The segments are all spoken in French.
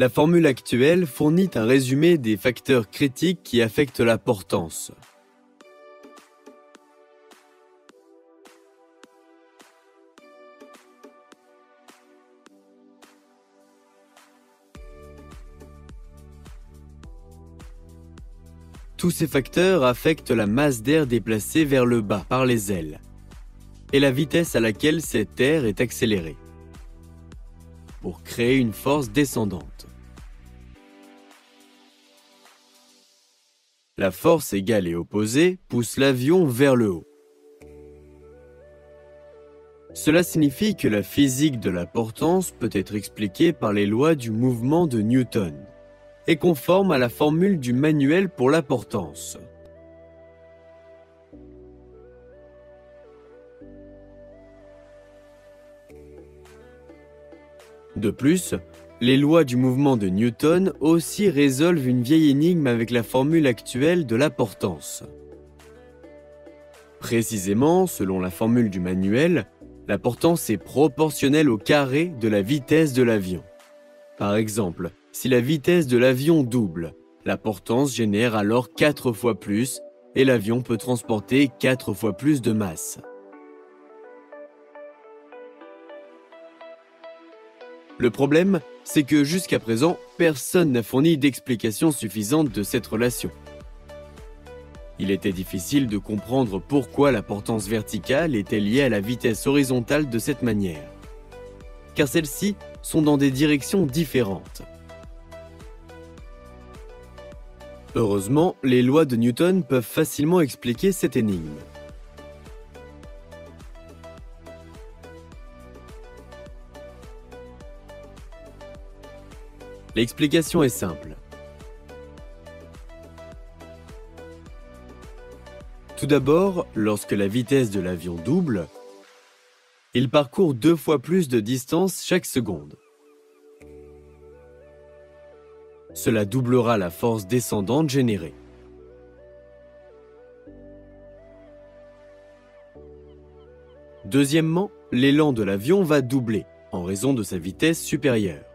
La formule actuelle fournit un résumé des facteurs critiques qui affectent la portance. Tous ces facteurs affectent la masse d'air déplacée vers le bas par les ailes et la vitesse à laquelle cet air est accéléré pour créer une force descendante. La force égale et opposée pousse l'avion vers le haut. Cela signifie que la physique de la portance peut être expliquée par les lois du mouvement de Newton et conforme à la formule du manuel pour la portance. De plus, les lois du mouvement de Newton aussi résolvent une vieille énigme avec la formule actuelle de la portance. Précisément, selon la formule du manuel, la portance est proportionnelle au carré de la vitesse de l'avion. Par exemple, si la vitesse de l'avion double, la portance génère alors 4 fois plus et l'avion peut transporter 4 fois plus de masse. Le problème, c'est que jusqu'à présent, personne n'a fourni d'explication suffisante de cette relation. Il était difficile de comprendre pourquoi la portance verticale était liée à la vitesse horizontale de cette manière, car celles-ci sont dans des directions différentes. Heureusement, les lois de Newton peuvent facilement expliquer cette énigme. L'explication est simple. Tout d'abord, lorsque la vitesse de l'avion double, il parcourt 2 fois plus de distance chaque seconde. Cela doublera la force descendante générée. Deuxièmement, l'élan de l'avion va doubler en raison de sa vitesse supérieure.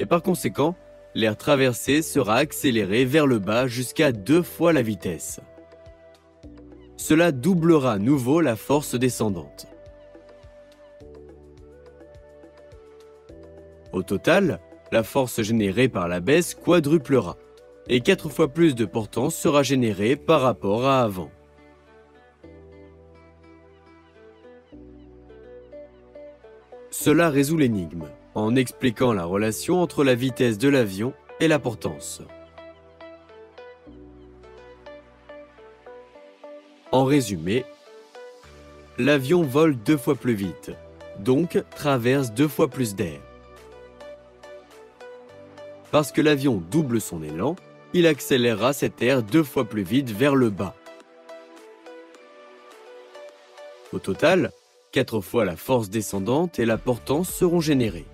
Et par conséquent, l'air traversé sera accéléré vers le bas jusqu'à 2 fois la vitesse. Cela doublera à nouveau la force descendante. Au total, la force générée par la baisse quadruplera et 4 fois plus de portance sera générée par rapport à avant. Cela résout l'énigme en expliquant la relation entre la vitesse de l'avion et la portance. En résumé, l'avion vole 2 fois plus vite, donc traverse 2 fois plus d'air. Parce que l'avion double son élan, il accélérera cet air 2 fois plus vite vers le bas. Au total, 4 fois la force descendante et la portance seront générées.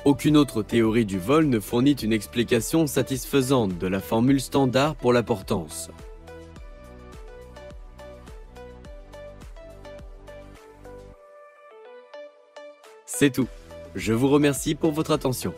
Aucune autre théorie du vol ne fournit une explication satisfaisante de la formule standard pour la portance. C'est tout. Je vous remercie pour votre attention.